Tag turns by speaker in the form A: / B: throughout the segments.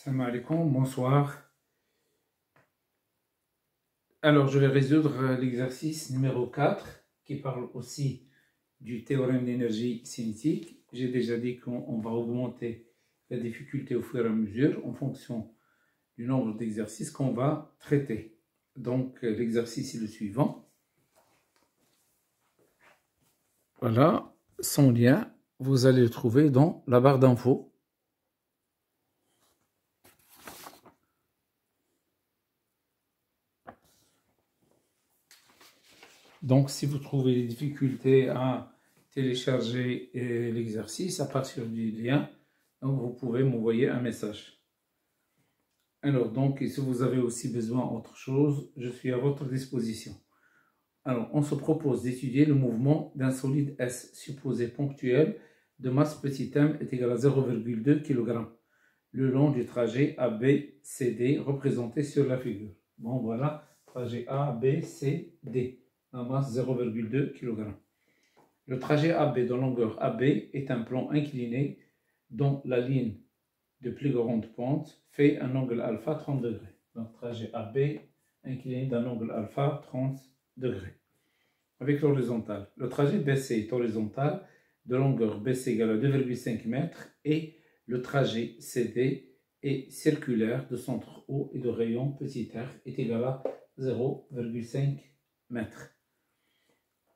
A: Salam alaikum, bonsoir. Alors, je vais résoudre l'exercice numéro 4 qui parle aussi du théorème d'énergie cinétique. J'ai déjà dit qu'on va augmenter la difficulté au fur et à mesure en fonction du nombre d'exercices qu'on va traiter. Donc, l'exercice est le suivant. Voilà, son lien, vous allez le trouver dans la barre d'infos. Donc, si vous trouvez des difficultés à télécharger l'exercice à partir du lien, donc vous pouvez m'envoyer un message. Alors, donc, et si vous avez aussi besoin d'autre chose, je suis à votre disposition. Alors, on se propose d'étudier le mouvement d'un solide S supposé ponctuel de masse petit m est égal à 0,2 kg le long du trajet ABCD représenté sur la figure. Bon, voilà, trajet ABCD. La masse 0,2 kg. Le trajet AB de longueur AB est un plan incliné dont la ligne de plus grande pente fait un angle alpha 30 degrés. Donc trajet AB incliné d'un angle alpha 30 degrés. Avec l'horizontale. Le trajet BC est horizontal de longueur BC égale à 2,5 m et le trajet CD est circulaire de centre O et de rayon petit r est égal à 0,5 m.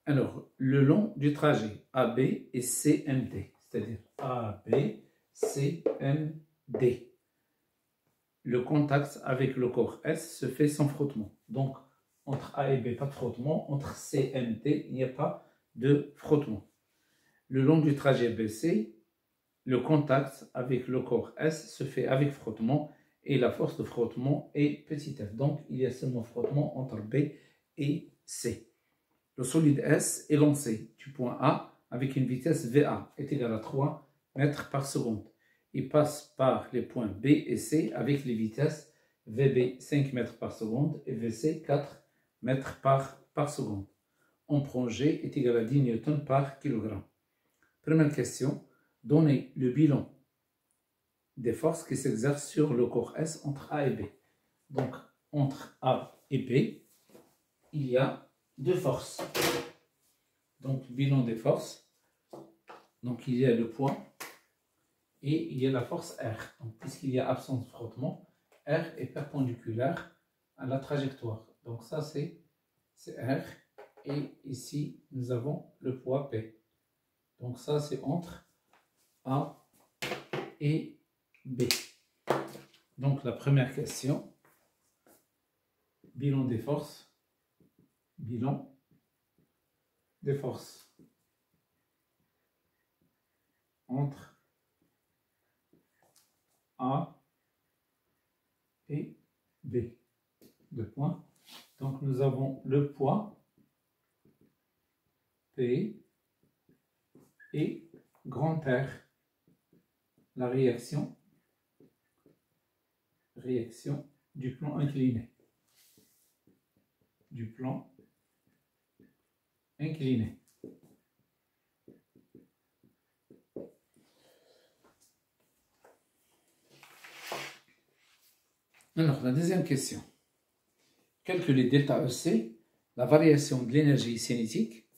A: Alors, le long du trajet AB est CMD, c'est-à-dire AB, CMD. Le contact avec le corps S se fait sans frottement. Donc, entre A et B, pas de frottement. Entre C et MD, il n'y a pas de frottement. Le long du trajet BC, le contact avec le corps S se fait avec frottement et la force de frottement est petit f. Donc, il y a seulement frottement entre B et C. Le solide S est lancé du point A avec une vitesse VA est égale à 3 mètres par seconde. Il passe par les points B et C avec les vitesses VB 5 mètres par seconde et VC 4 mètres par seconde. En prend G est égal à 10 newtons par kilogramme. Première question, donnez le bilan des forces qui s'exercent sur le corps S entre A et B. Donc, entre A et B, il y a deux forces. Donc, bilan des forces. Donc, il y a le poids et il y a la force R. Donc, puisqu'il y a absence de frottement, R est perpendiculaire à la trajectoire. Donc, ça, c'est R. Et ici, nous avons le poids P. Donc, ça, c'est entre A et B. Donc, la première question. Bilan des forces. Bilan des forces entre A et B. Deux points. Donc nous avons le poids P et grand R. La réaction du plan incliné. Du plan incliné. Alors, la deuxième question. Calculer delta EC, la variation de l'énergie cinétique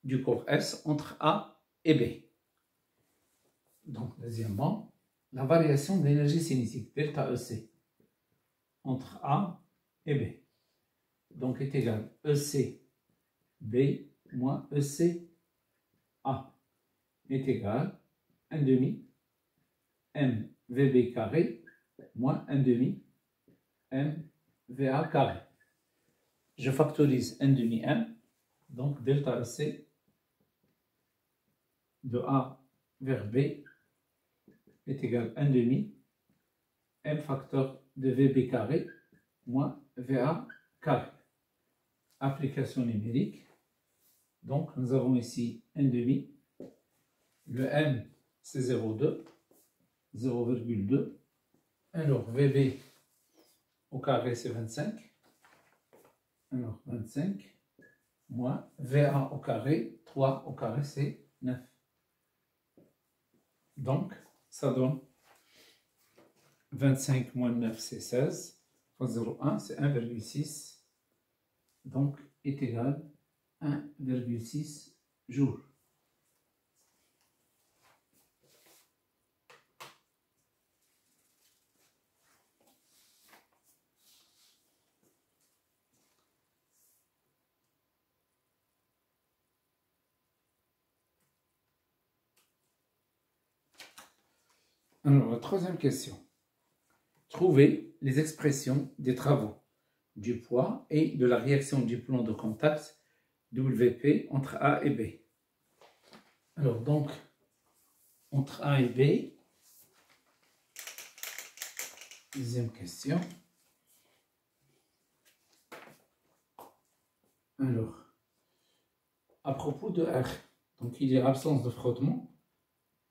A: du corps S entre A et B. Donc, deuxièmement, la variation de l'énergie cinétique, delta EC, entre A et B. Donc, est égal à EC B moins EC A est égal à 1 demi MVB carré moins 1 demi MVA carré. Je factorise 1 demi M, donc delta EC de A vers B est égal à 1 demi M facteur de VB carré moins VA carré. Application numérique. Donc, nous avons ici 1 demi. Le M, c'est 0,2. 0,2. Alors, VB au carré, c'est 25. Alors, 25 moins VA au carré, 3 au carré, c'est 9. Donc, ça donne 25 moins 9, c'est 16. Fois 0,1, c'est 1,6. Donc, est égal à 1,6 jours. Alors, la troisième question. Trouvez les expressions des travaux du poids et de la réaction du plan de contact WP entre A et B. Alors, donc, entre A et B, deuxième question. Alors, à propos de R, donc il y a absence de frottement,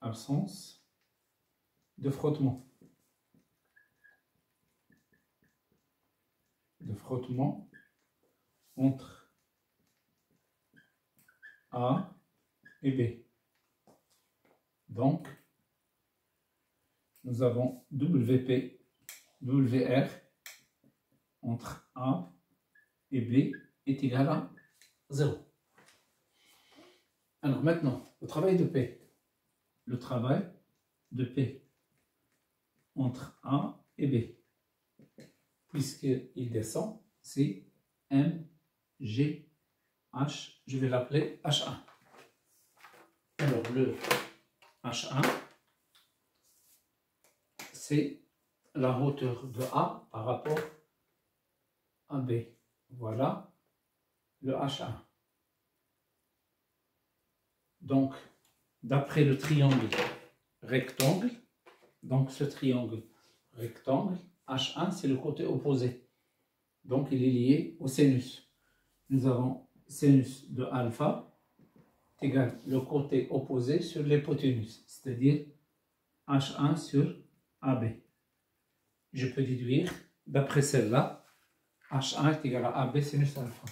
A: absence de frottement. Entre A et B. Donc, nous avons WP, WR entre A et B est égal à 0. Alors maintenant, le travail de P. Le travail de P entre A et B. Puisqu'il descend, c'est MG H, je vais l'appeler H1. Alors le H1, c'est la hauteur de A par rapport à B. Voilà le H1. Donc, d'après le triangle rectangle, donc ce triangle rectangle, H1, c'est le côté opposé. Donc, il est lié au sinus. Nous avons sinus de alpha égale le côté opposé sur l'hypoténuse, c'est-à-dire H1 sur AB. Je peux déduire, d'après celle-là, H1 est égal à AB sinus alpha.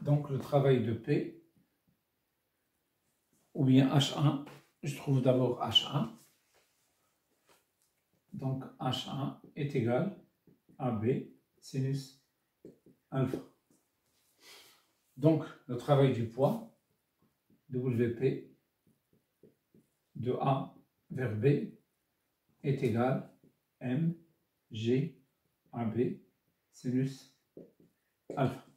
A: Donc le travail de P, ou bien H1, je trouve d'abord H1. Donc H1 est égal à AB sinus alpha. Donc le travail du poids, WP, de A vers B, est égal à MG AB sinus alpha.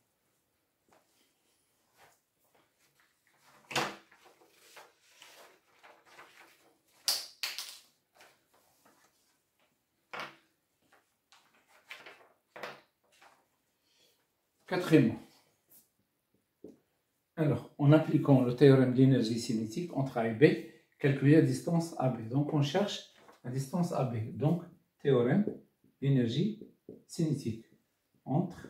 A: Quatrièmement, alors, en appliquant le théorème d'énergie cinétique entre A et B, calculer la distance AB. Donc, on cherche la distance AB. Donc, théorème d'énergie cinétique entre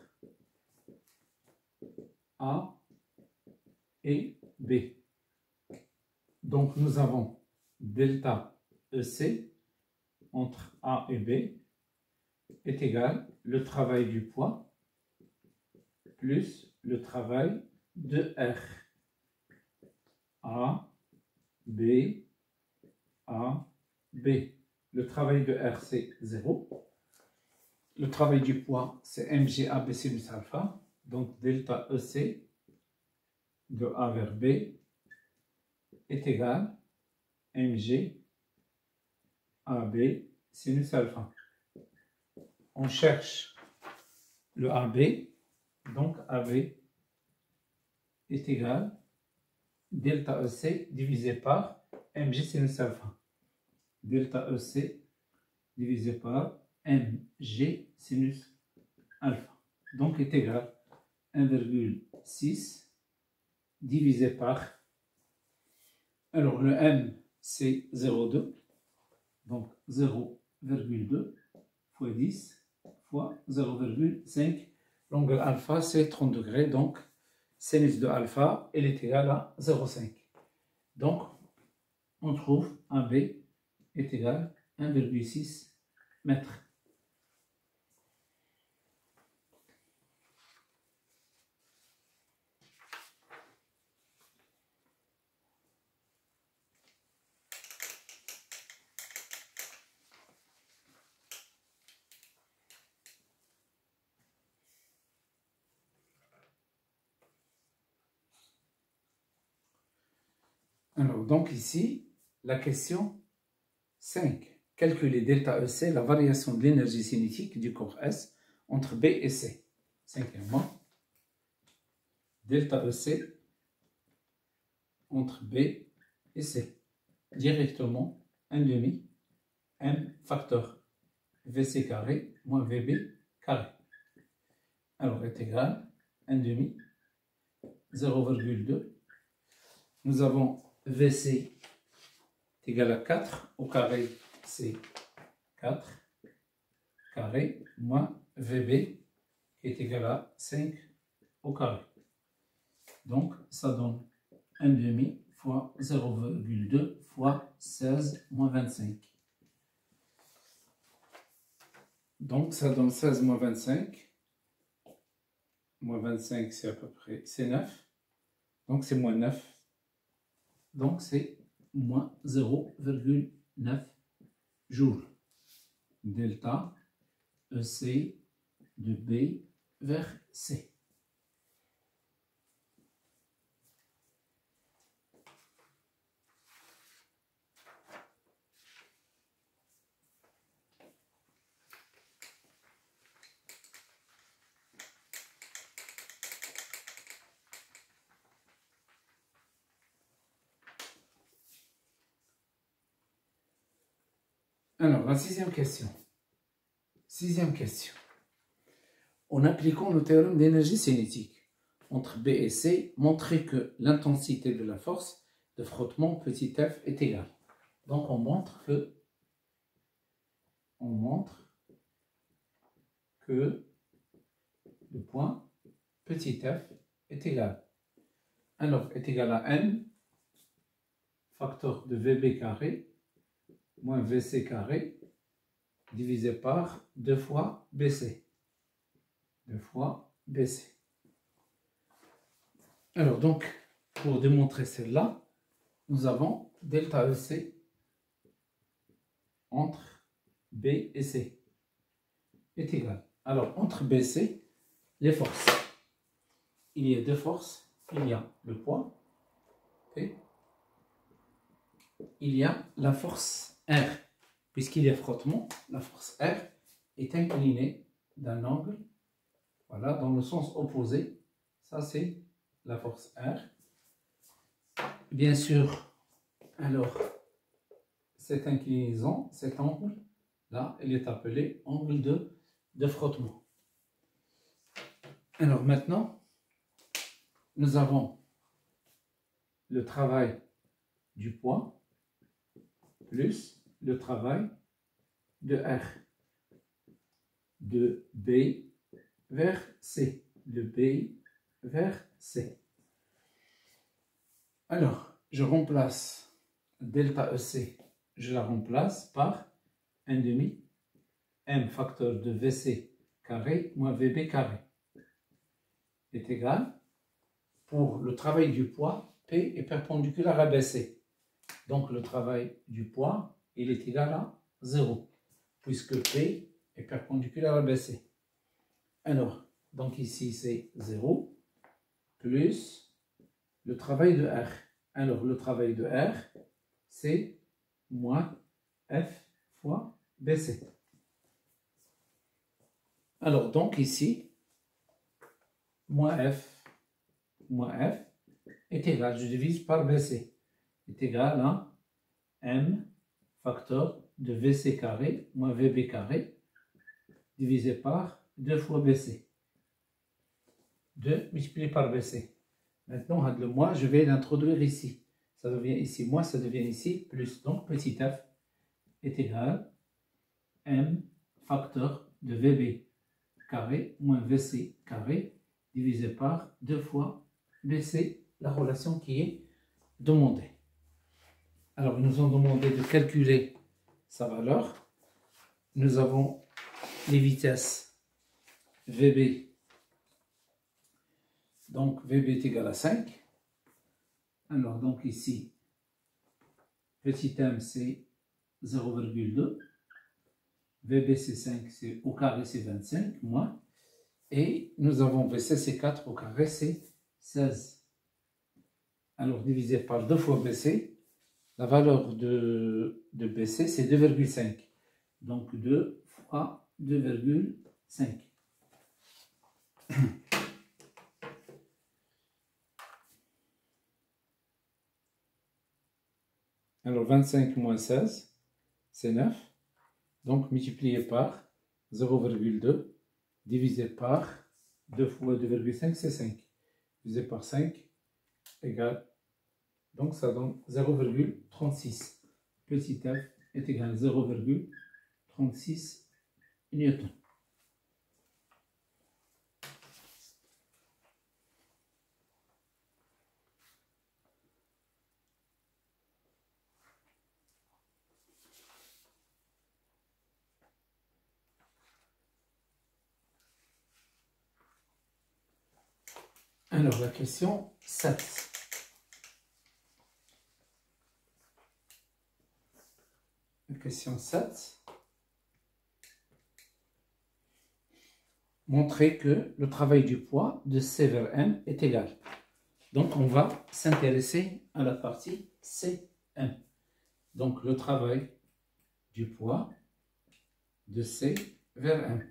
A: A et B. Donc, nous avons delta EC entre A et B est égal le travail du poids plus le travail de R. A, B, A, B. Le travail de R, c'est 0. Le travail du poids, c'est mg AB sinus alpha. Donc, delta EC de A vers B est égal à mg AB sinus alpha. On cherche le AB. Donc, AB est égal à delta EC divisé par mg sinus alpha. Delta EC divisé par mg sinus alpha. Donc, est égal à 1,6 divisé par... Alors, le m, c'est 0,2. Donc, 0,2 fois 10 fois 0,5. L'angle alpha, c'est 30 degrés. Donc, sinus de alpha, elle est égale à 0,5. Donc, on trouve AB est égal à 1,6 mètres. Alors, donc ici, la question 5. Calculer delta EC, la variation de l'énergie cinétique du corps S entre B et C. Cinquièmement, delta EC entre B et C. Directement 1 demi M facteur VC carré moins VB carré. Alors, est égal 1 demi 0,2. Nous avons VC est égal à 4 au carré, c'est 4 carré moins VB qui est égal à 5 au carré. Donc, ça donne 1 demi fois 0,2 fois 16 moins 25. Donc, ça donne 16 moins 25. Moins 25, c'est à peu près, c'est 9. Donc, c'est moins 9. Donc, c'est moins 0,9 joules. Delta EC de B vers C. Alors, la sixième question. Sixième question. En appliquant le théorème d'énergie cinétique entre B et C, montrez que l'intensité de la force de frottement petit f est égale. Donc, on montre que le point petit f est égal. Alors, est égal à n facteur de VB carré moins VC carré divisé par 2 fois BC. 2 fois BC. Alors donc, pour démontrer celle-là, nous avons delta EC entre B et C est égal. Alors, entre B et C, les forces. Il y a deux forces. Il y a le poids et il y a la force R. Puisqu'il y a frottement, la force R est inclinée d'un angle, voilà, dans le sens opposé. Ça, c'est la force R. Bien sûr, alors, cette inclinaison, cet angle-là, il est appelé angle de frottement. Alors maintenant, nous avons le travail du poids plus le travail de R, de B vers C, de B vers C. Alors, je remplace delta EC, je la remplace par 1 demi M facteur de VC carré moins VB carré est égal, pour le travail du poids, P est perpendiculaire à BC. Donc le travail du poids, il est égal à 0, puisque P est perpendiculaire à BC. Alors, donc ici c'est 0, plus le travail de R. Alors le travail de R, c'est moins F fois BC. Alors donc ici, moins F est égal, je divise par BC, est égal à M facteur de VC carré moins VB carré divisé par 2 fois BC. 2 multiplié par BC. Maintenant, le moins, je vais l'introduire ici. Ça devient ici moins, ça devient ici plus. Donc, petit f est égal à M facteur de VB carré moins VC carré divisé par 2 fois BC, la relation qui est demandée. Alors, ils nous ont demandé de calculer sa valeur. Nous avons les vitesses VB. Donc, VB est égal à 5. Alors, donc ici, petit m, c'est 0,2. VB, c'est 5, c'est au carré, c'est 25, moins. Et nous avons VC, c'est 4, au carré, c'est 16. Alors, divisé par 2 fois BC, la valeur de BC, c'est 2,5. Donc, 2 fois 2,5. Alors, 25 moins 16, c'est 9. Donc, multiplié par 0,2, divisé par 2 fois 2,5, c'est 5. Divisé par 5, égale. Donc, ça donne 0,36. Petit f est égal à 0,36 newtons. Alors, la question 7. La question 7. Montrer que le travail du poids de C vers M est égal. Donc, on va s'intéresser à la partie CM. Donc, le travail du poids de C vers M.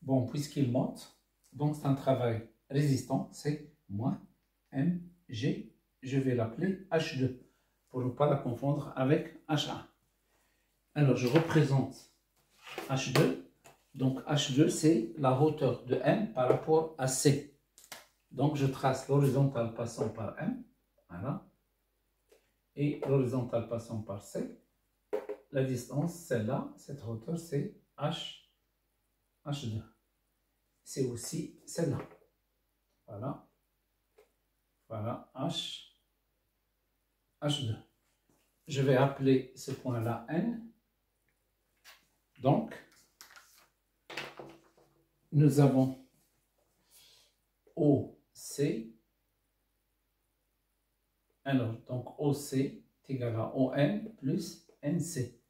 A: Bon, puisqu'il monte, donc c'est un travail résistant, c'est moins mg, je vais l'appeler H2, pour ne pas la confondre avec H1. Alors, je représente H2, donc H2, c'est la hauteur de M par rapport à C. Donc, je trace l'horizontale passant par M, voilà, et l'horizontale passant par C. La distance, celle-là, cette hauteur, c'est H2. C'est aussi celle-là. Voilà. Voilà, H2. Je vais appeler ce point-là N. Donc, nous avons OC. Alors, donc OC est égal à ON plus NC.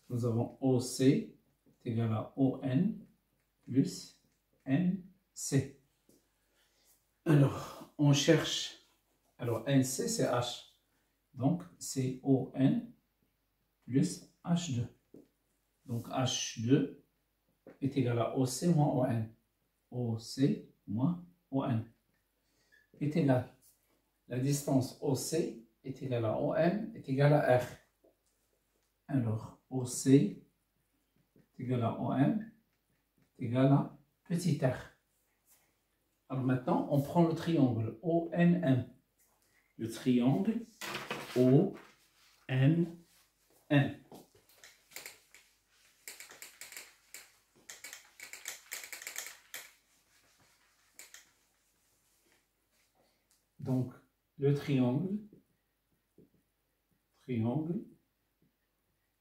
A: Nous avons OC est égal à ON plus NC. Alors, on cherche. Alors, NC, c'est H. Donc, c'est ON plus H2. Donc, H2 est égal à OC moins ON. OC moins ON est égal. La distance OC est égale à OM est égale à R. Alors, OC est égal à OM est égal à petit r. Alors maintenant, on prend le triangle ONM. Le triangle ONM. Donc, le triangle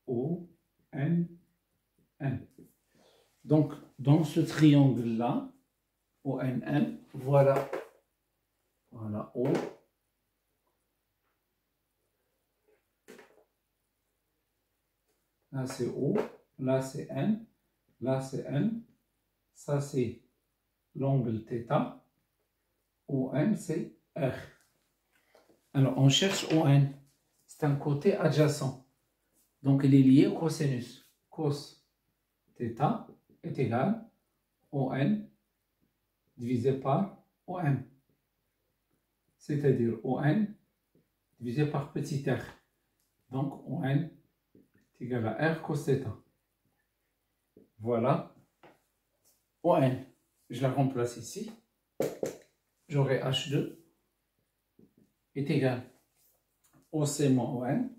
A: ONM. Donc, dans ce triangle-là, ONM, voilà O. Là, c'est O. Là, c'est N. Là, c'est N. Ça, c'est l'angle θ. ON, c'est R. Alors, on cherche ON. C'est un côté adjacent. Donc, il est lié au cosinus. Cos θ est égal à ON divisé par OM. C'est-à-dire ON divisé par petit r. Donc, ON est égal à R cos θ. Voilà ON. Je la remplace ici. J'aurai H2 est égal OC moins ON,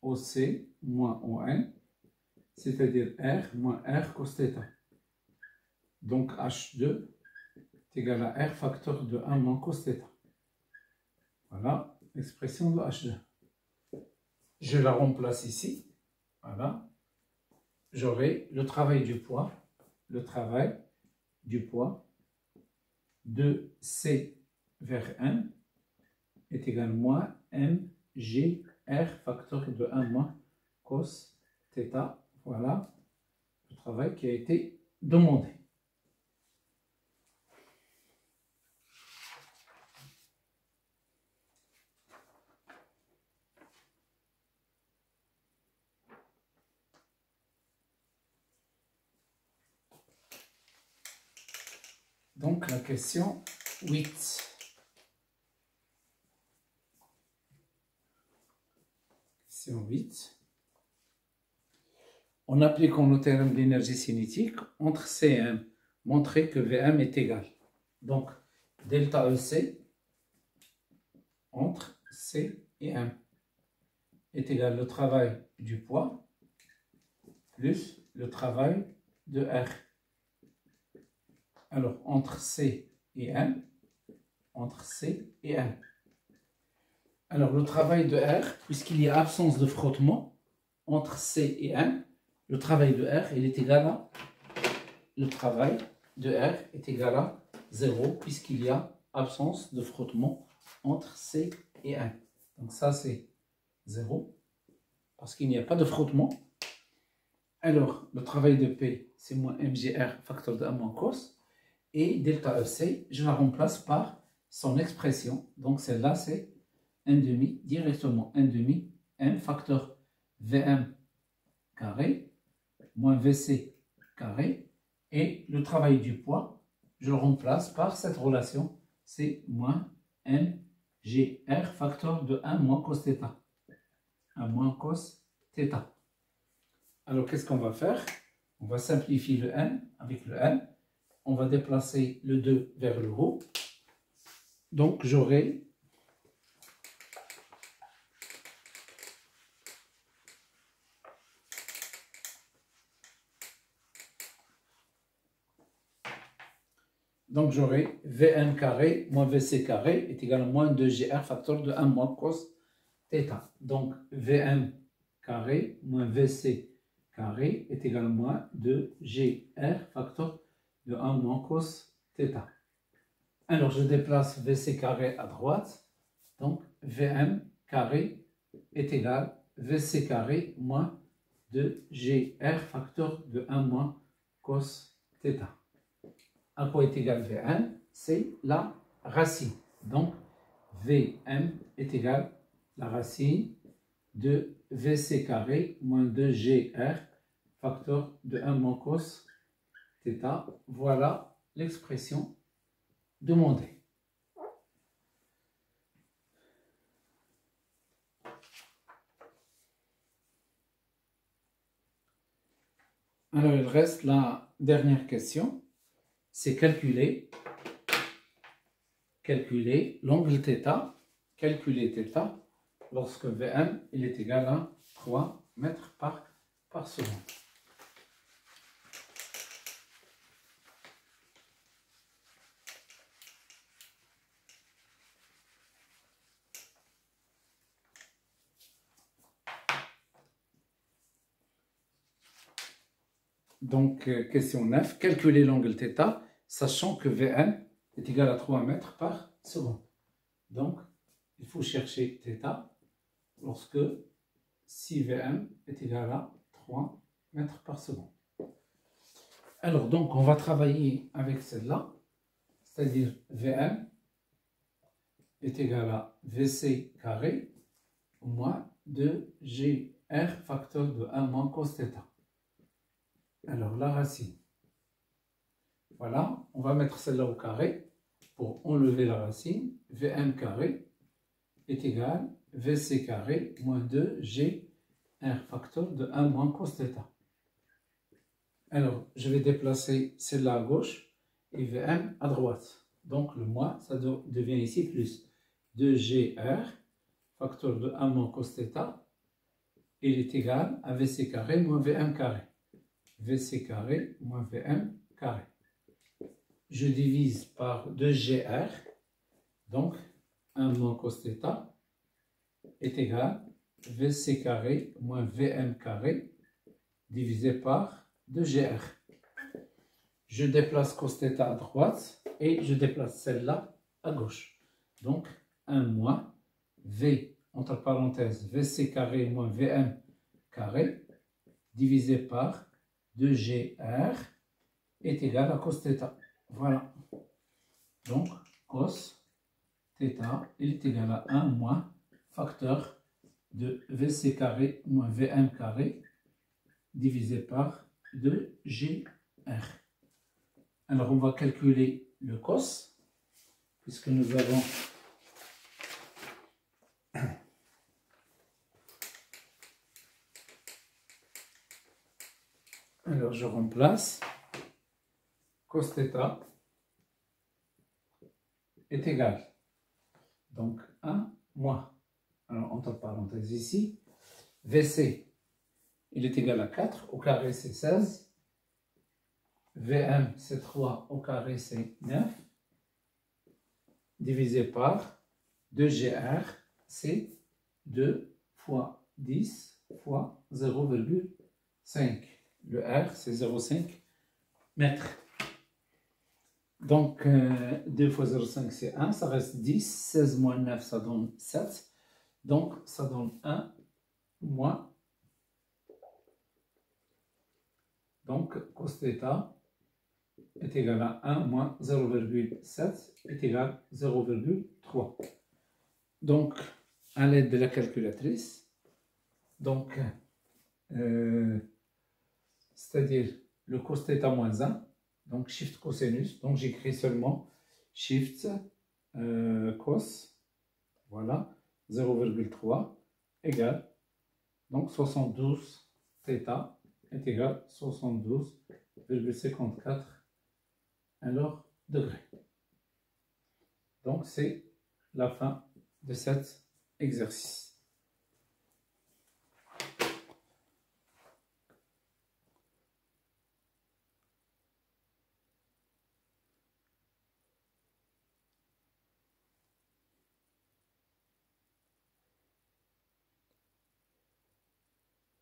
A: OC moins ON, c'est-à-dire R moins R cos θ. Donc H2 est égal à R facteur de 1 moins cos θ. Voilà l'expression de H2. Je la remplace ici. Voilà. J'aurai le travail du poids. Le travail du poids de C vers M est égal à moins mg R facteur de 1 moins cos θ. Voilà le travail qui a été demandé. Donc, la question 8. Question 8. En appliquant le théorème d'énergie cinétique, entre C et M, montrez que Vm est égal. Donc, delta EC entre C et M est égal au travail du poids plus le travail de R. Alors, entre C et M, alors, le travail de R, puisqu'il y a absence de frottement entre C et M, le travail de R, il est égal à, le travail de R est égal à 0, puisqu'il y a absence de frottement entre C et M. Donc ça, c'est 0, parce qu'il n'y a pas de frottement. Alors, le travail de P, c'est moins mgr, facteur de 1 moins cos. Et delta EC, je la remplace par son expression. Donc celle-là, c'est 1/2, directement 1/2 m facteur Vm carré moins Vc carré. Et le travail du poids, je le remplace par cette relation, c'est moins mgr facteur de 1 moins cos θ. 1 moins cos θ. Alors qu'est-ce qu'on va faire? On va simplifier le n avec le n. On va déplacer le 2 vers le haut. Donc j'aurai Vn carré moins Vc carré est égal à moins 2gr facteur de 1 moins cos θ. Donc Vm carré moins Vc carré est égal à moins 2gr facteur de 1 moins cos θ. Alors je déplace Vc carré à droite. Donc Vm carré est égal à Vc carré moins 2gr facteur de 1 moins cos θ. À quoi est égal Vn? C'est la racine. Donc, Vm est égal à la racine de Vc carré moins 2gr facteur de 1 moins cos θ. Voilà l'expression demandée. Alors, il reste la dernière question. C'est calculer l'angle θ, calculer θ lorsque Vm il est égal à 3 mètres par seconde. Donc, question 9, calculer l'angle θ, sachant que Vm est égal à 3 mètres par seconde. Donc, il faut chercher θ lorsque si Vm est égal à 3 mètres par seconde. Alors, donc, on va travailler avec celle-là, c'est-à-dire Vm est égal à Vc carré moins 2gr facteur de 1 moins cos θ. Alors, la racine. Voilà, on va mettre celle-là au carré pour enlever la racine. Vm carré est égal à Vc carré moins 2gr facteur de 1 moins cos θ. Alors, je vais déplacer celle-là à gauche et Vm à droite. Donc, le moins, ça devient ici plus 2gr facteur de 1 moins cos θ. Il est égal à Vc carré moins Vm carré. Vc carré moins Vm carré. Je divise par 2gr, donc 1 moins cos θ est égal à Vc carré moins Vm carré divisé par 2gr. Je déplace cos θ à droite et je déplace celle-là à gauche. Donc 1 moins V, entre parenthèses, Vc carré moins Vm carré divisé par 2gr est égal à cos θ. Voilà. Donc, cos θ est égal à 1 moins facteur de Vc carré moins Vm carré divisé par 2gr. Alors, on va calculer le cos, puisque nous avons alors je remplace cos θ est égal, donc 1 moins, alors entre parenthèses ici, VC il est égal à 4, au carré c'est 16, VM c'est 3, au carré c'est 9, divisé par 2GR, c'est 2 fois 10 fois 0,5. Le R, c'est 0,5 mètres. Donc, 2 fois 0,5, c'est 1, ça reste 10. 16 moins 9, ça donne 7. Donc, ça donne 1 moins. Donc, cos θ est égal à 1 moins 0,7 est égal à 0,3. Donc, à l'aide de la calculatrice, donc, c'est-à-dire le cos θ moins 1, donc shift cosinus, donc j'écris seulement shift cos, voilà, 0,3 égale, donc 72 θ est égal à 72,54 alors degrés. Donc c'est la fin de cet exercice.